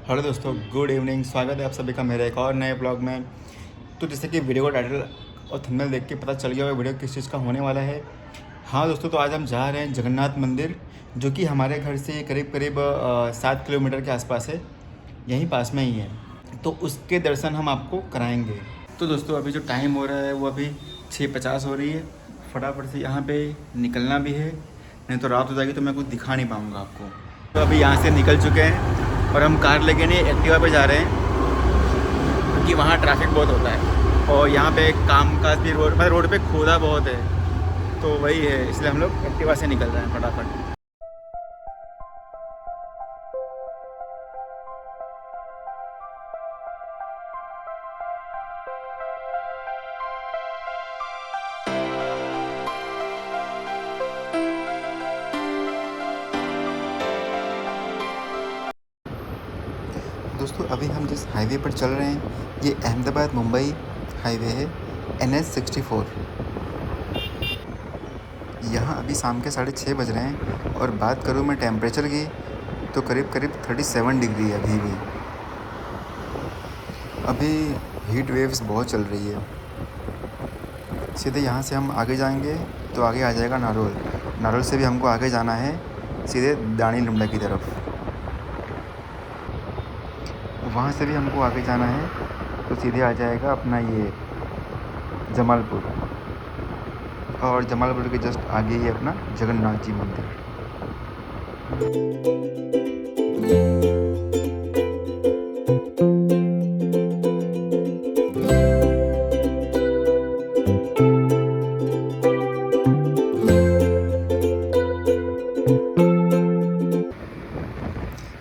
Hello दोस्तों, good evening. स्वागत है आप सभी का मेरे एक और नए ब्लॉग में। तो जैसे कि वीडियो का टाइटल और थंबनेल देख के पता चल गया होगा वीडियो किस चीज़ का होने वाला है। हाँ दोस्तों, तो आज हम जा रहे हैं जगन्नाथ मंदिर, जो कि हमारे घर से करीब करीब 7 किलोमीटर के आसपास है, यहीं पास में ही है। तो उसके दर्शन हम आपको कराएंगे। तो दोस्तों, अभी जो टाइम हो रहा है वो अभी 6:50 हो रही है। फटाफट से यहाँ पे निकलना भी है, नहीं तो रात हो जाएगी तो मैं कुछ दिखा नहीं पाऊँगा आपको। तो अभी यहाँ से निकल चुके हैं और हम कार लेके नहीं एक्टिवा पे जा रहे हैं, क्योंकि वहाँ ट्रैफिक बहुत होता है और यहाँ पे काम काज भी रोड पे खोदा बहुत है। तो वही है, इसलिए हम लोग एक्टिवा से निकल रहे हैं फटाफट। दोस्तों, अभी हम जिस हाईवे पर चल रहे हैं ये अहमदाबाद मुंबई हाईवे है, NH 64। यहाँ अभी शाम के 6:30 बज रहे हैं और बात करूँ मैं टेम्परेचर की तो करीब करीब 37 डिग्री है अभी भी। अभी हीट वेव्स बहुत चल रही है। सीधे यहाँ से हम आगे जाएंगे तो आगे आ जाएगा नारोल। नारोल से भी हमको आगे जाना है सीधे दानी लुंडा की तरफ। वहाँ से भी हमको आगे जाना है तो सीधे आ जाएगा अपना ये जमालपुर, और जमालपुर के जस्ट आगे ही अपना जगन्नाथ जी मंदिर।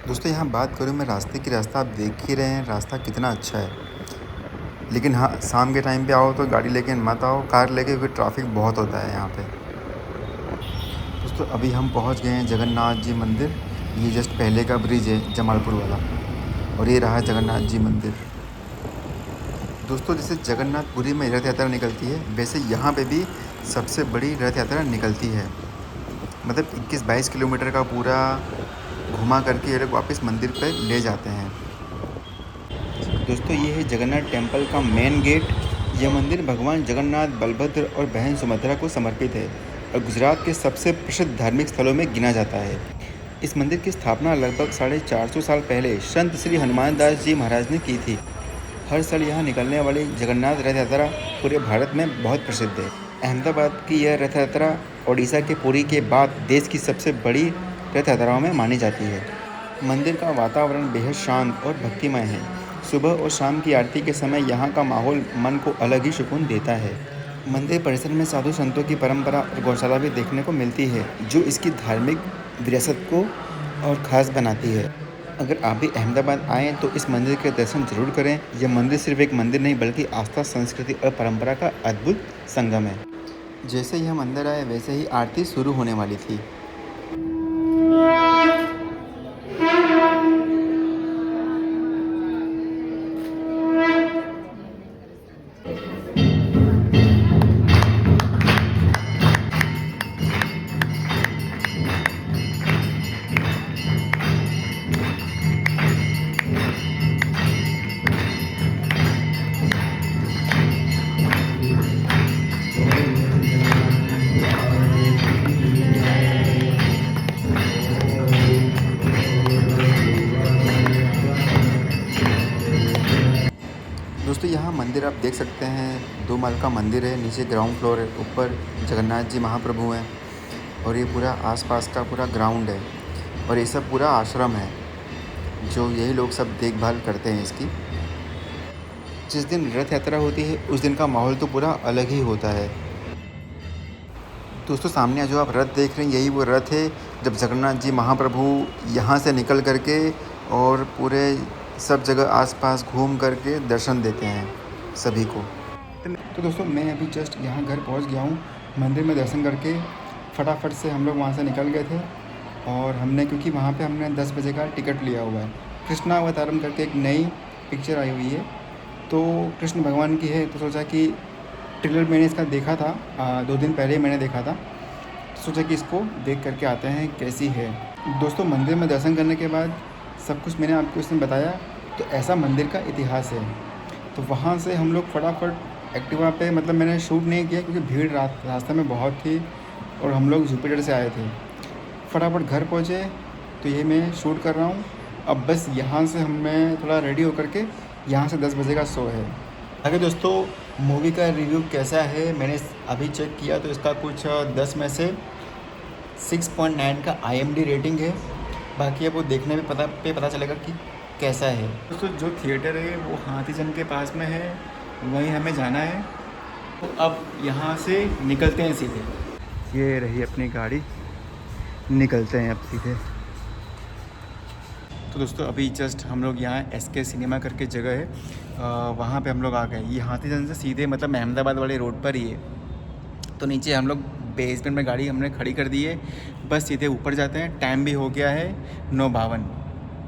दोस्तों, यहाँ बात करूँ मैं रास्ते की, रास्ता आप देख ही रहे हैं रास्ता कितना अच्छा है। लेकिन हाँ, शाम के टाइम पे आओ तो गाड़ी लेके मत आओ, कार लेके, क्योंकि ट्रैफिक बहुत होता है यहाँ पे। दोस्तों, अभी हम पहुँच गए हैं जगन्नाथ जी मंदिर। ये जस्ट पहले का ब्रिज है जमालपुर वाला, और ये रहा जगन्नाथ जी मंदिर। दोस्तों, जैसे जगन्नाथपुरी में रथ यात्रा निकलती है, वैसे यहाँ पे भी सबसे बड़ी रथ यात्रा निकलती है। मतलब 21-22 किलोमीटर का पूरा घुमा करके ये लोग वापस मंदिर पर ले जाते हैं। दोस्तों, ये है जगन्नाथ टेम्पल का मेन गेट। यह मंदिर भगवान जगन्नाथ, बलभद्र और बहन सुभद्रा को समर्पित है और गुजरात के सबसे प्रसिद्ध धार्मिक स्थलों में गिना जाता है। इस मंदिर की स्थापना लगभग 450 साल पहले संत श्री हनुमान दास जी महाराज ने की थी। हर साल यहाँ निकलने वाली जगन्नाथ रथ यात्रा पूरे भारत में बहुत प्रसिद्ध है। अहमदाबाद की यह रथ यात्रा ओडिशा के पुरी के बाद देश की सबसे बड़ी रथ यात्राओं में मानी जाती है। मंदिर का वातावरण बेहद शांत और भक्तिमय है। सुबह और शाम की आरती के समय यहाँ का माहौल मन को अलग ही सुकून देता है। मंदिर परिसर में साधु संतों की परंपरा और गौशाला भी देखने को मिलती है, जो इसकी धार्मिक विरासत को और ख़ास बनाती है। अगर आप भी अहमदाबाद आएँ तो इस मंदिर के दर्शन जरूर करें। यह मंदिर सिर्फ एक मंदिर नहीं, बल्कि आस्था, संस्कृति और परंपरा का अद्भुत संगम है। जैसे ही हम अंदर आए वैसे ही आरती शुरू होने वाली थी। दोस्तों, यहाँ मंदिर आप देख सकते हैं, 2 माल का मंदिर है। नीचे ग्राउंड फ्लोर है, ऊपर जगन्नाथ जी महाप्रभु हैं, और ये पूरा आसपास का पूरा ग्राउंड है, और ये सब पूरा आश्रम है, जो यही लोग सब देखभाल करते हैं इसकी। जिस दिन रथ यात्रा होती है उस दिन का माहौल तो पूरा अलग ही होता है। दोस्तों, सामने जो आप रथ देख रहे हैं यही वो रथ है जब जगन्नाथ जी महाप्रभु यहाँ से निकल करके और पूरे सब जगह आसपास घूम करके दर्शन देते हैं सभी को। तो दोस्तों, मैं अभी जस्ट यहाँ घर पहुँच गया हूँ। मंदिर में दर्शन करके फटाफट से हम लोग वहाँ से निकल गए थे, और हमने, क्योंकि वहाँ पे हमने 10 बजे का टिकट लिया हुआ है। कृष्णा अवतारम करके एक नई पिक्चर आई हुई है, तो कृष्ण भगवान की है, तो सोचा कि ट्रेलर मैंने इसका देखा था 2 दिन पहले ही मैंने देखा था, तो सोचा कि इसको देख करके आते हैं कैसी है। दोस्तों, मंदिर में दर्शन करने के बाद सब कुछ मैंने आपको इसमें बताया। तो ऐसा मंदिर का इतिहास है। तो वहाँ से हम लोग फटाफट एक्टिवा पे, मतलब मैंने शूट नहीं किया क्योंकि भीड़ रास्ते में बहुत थी और हम लोग जुपिटर से आए थे। फटाफट घर पहुँचे, तो ये मैं शूट कर रहा हूँ। अब बस यहाँ से मैं थोड़ा रेडी होकर के, यहाँ से 10 बजे का शो है। अगर दोस्तों मूवी का रिव्यू कैसा है, मैंने अभी चेक किया तो इसका कुछ 10 में से 6.9 का IMDb रेटिंग है। बाकी अब वो देखने में पता चलेगा कि कैसा है। दोस्तों जो थिएटर है वो हाथीजन के पास में है, वहीं हमें जाना है। तो अब यहाँ से निकलते हैं सीधे। ये रही अपनी गाड़ी, निकलते हैं अब सीधे। तो दोस्तों अभी जस्ट हम लोग यहाँ SK सिनेमा करके जगह है, वहाँ पे हम लोग आ गए। ये हाथीजन से सीधे मतलब अहमदाबाद वाले रोड पर ही है। तो नीचे हम लोग बेसमेंट में गाड़ी हमने खड़ी कर दी है, बस सीधे ऊपर जाते हैं। टाइम भी हो गया है 9:52।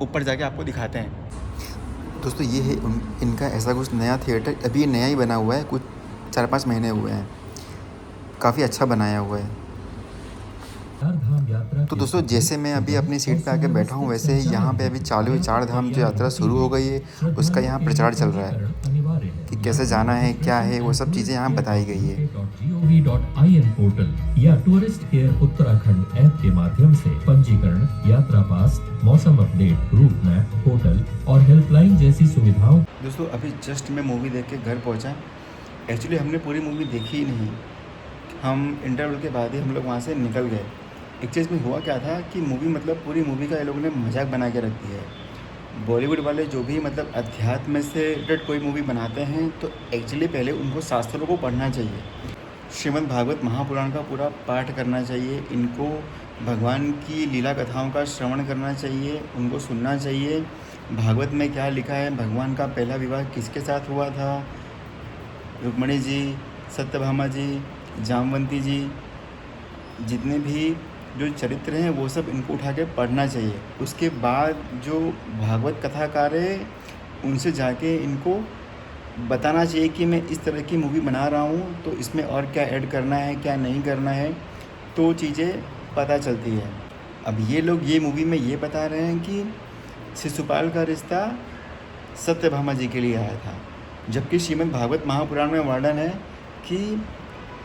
ऊपर जाके आपको दिखाते हैं। दोस्तों ये है इनका ऐसा कुछ नया थिएटर, अभी ये नया ही बना हुआ है, कुछ 4-5 महीने हुए हैं। काफ़ी अच्छा बनाया हुआ है। तो दोस्तों जैसे मैं अभी अपनी सीट पे आके बैठा हूँ, वैसे ही यहाँ पे अभी चालू है 4 धाम जो यात्रा शुरू हो गई है, उसका यहाँ प्रचार चल रहा है कि कैसे जाना है, क्या है, वो सब चीज़ें यहाँ बताई गई है। .gov.in पोर्टल या टूरिस्ट केयर उत्तराखंड ऐप के माध्यम से पंजीकरण, यात्रा पास, मौसम अपडेट, रूट मैप, होटल और हेल्पलाइन जैसी सुविधाओं। दोस्तों अभी जस्ट मैं मूवी देख के घर पहुँचा। एक्चुअली हमने पूरी मूवी देखी ही नहीं, हम इंटरवल के बाद ही हम लोग वहाँ से निकल गए। एक चीज़ में हुआ क्या था कि मूवी, मतलब पूरी मूवी का ये लोगों ने मजाक बना के रख दिया है। बॉलीवुड वाले जो भी मतलब अध्यात्म से रिलेटेड कोई मूवी बनाते हैं तो एक्चुअली पहले उनको शास्त्रों को पढ़ना चाहिए, श्रीमद् भागवत महापुराण का पूरा पाठ करना चाहिए, इनको भगवान की लीला कथाओं का श्रवण करना चाहिए, उनको सुनना चाहिए। भागवत में क्या लिखा है, भगवान का पहला विवाह किसके साथ हुआ था, रुक्मणी जी, सत्यभामा जी, जामवंती जी, जितने भी जो चरित्र हैं वो सब इनको उठा के पढ़ना चाहिए। उसके बाद जो भागवत कथाकार है उनसे जाके इनको बताना चाहिए कि मैं इस तरह की मूवी बना रहा हूँ, तो इसमें और क्या ऐड करना है, क्या नहीं करना है, तो चीज़ें पता चलती है। अब ये लोग ये मूवी में ये बता रहे हैं कि शिशुपाल का रिश्ता सत्यभामा जी के लिए आया था, जबकि श्रीमद् भागवत महापुराण में वर्णन है कि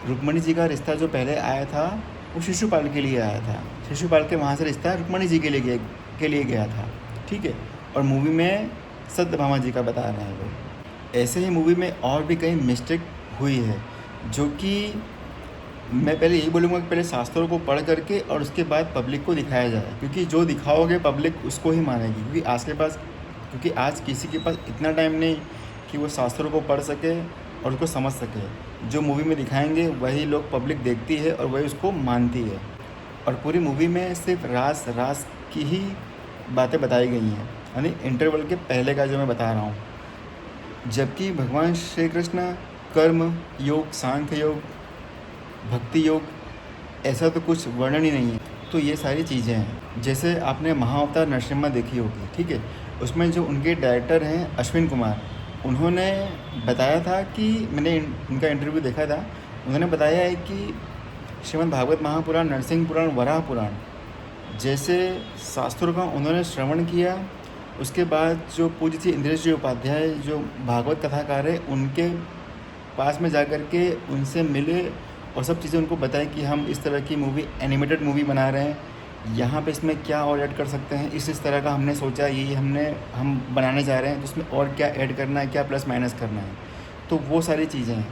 रुक्मणी जी का रिश्ता जो पहले आया था वो शिशुपाल के लिए आया था। शिशुपाल के वहाँ से रिश्ता रुक्मणी जी के लिए गया था, ठीक है। और मूवी में सत्यभामा जी का बता रहे हैं लोग। ऐसे ही मूवी में और भी कई मिस्टेक हुई है, जो कि मैं पहले यही बोलूँगा कि पहले शास्त्रों को पढ़ करके और उसके बाद पब्लिक को दिखाया जाए, क्योंकि जो दिखाओगे पब्लिक उसको ही मानेगी। क्योंकि आज किसी के पास इतना टाइम नहीं कि वो शास्त्रों को पढ़ सके और उसको समझ सके। जो मूवी में दिखाएंगे वही लोग पब्लिक देखती है और वही उसको मानती है। और पूरी मूवी में सिर्फ रास की ही बातें बताई गई हैं, यानी इंटरवल के पहले का जो मैं बता रहा हूँ। जबकि भगवान श्री कृष्ण कर्म योग, सांख्य योग, भक्ति योग, ऐसा तो कुछ वर्णन ही नहीं है। तो ये सारी चीज़ें हैं। जैसे आपने महाअवतार नरसिम्हा देखी होगी, ठीक है, उसमें जो उनके डायरेक्टर हैं अश्विन कुमार, उन्होंने बताया था कि मैंने उनका इंटरव्यू देखा था, उन्होंने बताया है कि श्रीमद् भागवत महापुराण, नरसिंह पुराण, वराह पुराण जैसे शास्त्रों का उन्होंने श्रवण किया। उसके बाद जो पूज्य श्री इंद्रेश जी उपाध्याय जो भागवत कथाकार है, उनके पास में जा कर के उनसे मिले और सब चीज़ें उनको बताएं कि हम इस तरह की मूवी, एनिमेटेड मूवी बना रहे हैं, यहाँ पे इसमें क्या और ऐड कर सकते हैं, इस तरह का हमने सोचा, यही हम बनाने जा रहे हैं, तो उसमें और क्या ऐड करना है, क्या प्लस माइनस करना है। तो वो सारी चीज़ें हैं।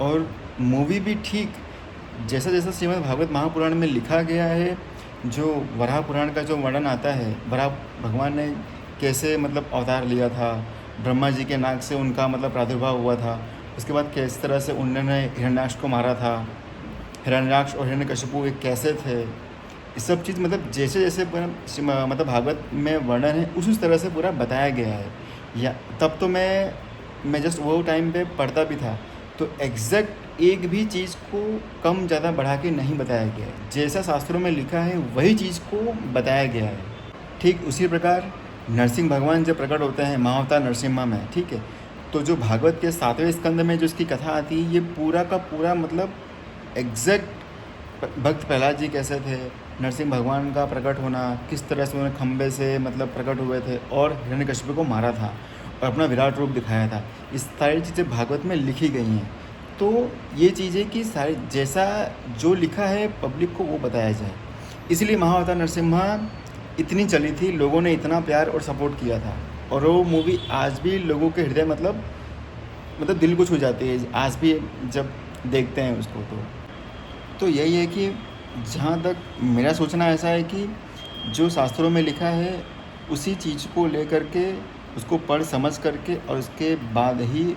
और मूवी भी ठीक जैसा जैसा श्रीमद् भागवत महापुराण में लिखा गया है, जो वराह पुराण का जो वर्णन आता है, वराह भगवान ने कैसे मतलब अवतार लिया था, ब्रह्मा जी के नाक से उनका मतलब प्रादुर्भाव हुआ था, उसके बाद किस तरह से उन्होंने हिरण्याक्ष को मारा था, हिरण्याक्ष और हिरण्यकशिपु एक कैसे थे, ये सब चीज़ मतलब जैसे जैसे पूरा मतलब भागवत में वर्णन है उस तरह से पूरा बताया गया है। या तब तो मैं जस्ट वो टाइम पे पढ़ता भी था, तो एग्जैक्ट एक भी चीज़ को कम ज़्यादा बढ़ा के नहीं बताया गया है। जैसा शास्त्रों में लिखा है वही चीज़ को बताया गया है। ठीक उसी प्रकार नरसिंह भगवान जब प्रकट होते हैं महाअवतार नरसिम्हा में, ठीक है, तो जो भागवत के 7वें स्कंद में जो इसकी कथा आती है, ये पूरा का पूरा मतलब एग्जैक्ट भक्त प्रहलाद जी कैसे थे, नरसिंह भगवान का प्रकट होना, किस तरह से उन्होंने खंबे से मतलब प्रकट हुए थे और हिरण्यकशिपु को मारा था और अपना विराट रूप दिखाया था। इस सारी चीज़ें भागवत में लिखी गई हैं। तो ये चीज़ें कि सारी जैसा जो लिखा है पब्लिक को वो बताया जाए, इसलिए महाअवतार नरसिम्हा इतनी चली थी, लोगों ने इतना प्यार और सपोर्ट किया था। और वो मूवी आज भी लोगों के हृदय मतलब दिल को छू जाती है आज भी जब देखते हैं उसको। तो यही है कि जहाँ तक मेरा सोचना ऐसा है कि जो शास्त्रों में लिखा है उसी चीज़ को लेकर के उसको पढ़ समझ करके और उसके बाद ही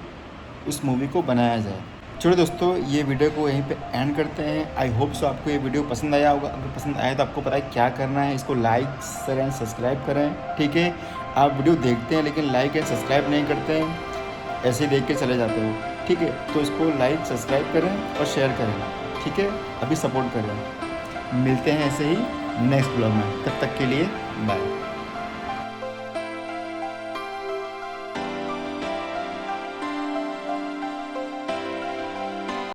उस मूवी को बनाया जाए। चलो दोस्तों, ये वीडियो को यहीं पे एंड करते हैं। आई होप सो आपको ये वीडियो पसंद आया होगा। अगर पसंद आया तो आपको पता है क्या करना है, इसको लाइक शेयर एंड सब्सक्राइब करें, ठीक है। आप वीडियो देखते हैं लेकिन लाइक एंड सब्सक्राइब नहीं करते हैं, ऐसे ही देख के चले जाते हो, ठीक है। तो इसको लाइक सब्सक्राइब करें और शेयर करें, ठीक है। अभी सपोर्ट करें। मिलते हैं ऐसे ही नेक्स्ट ब्लॉग में, तब तक के लिए बाय।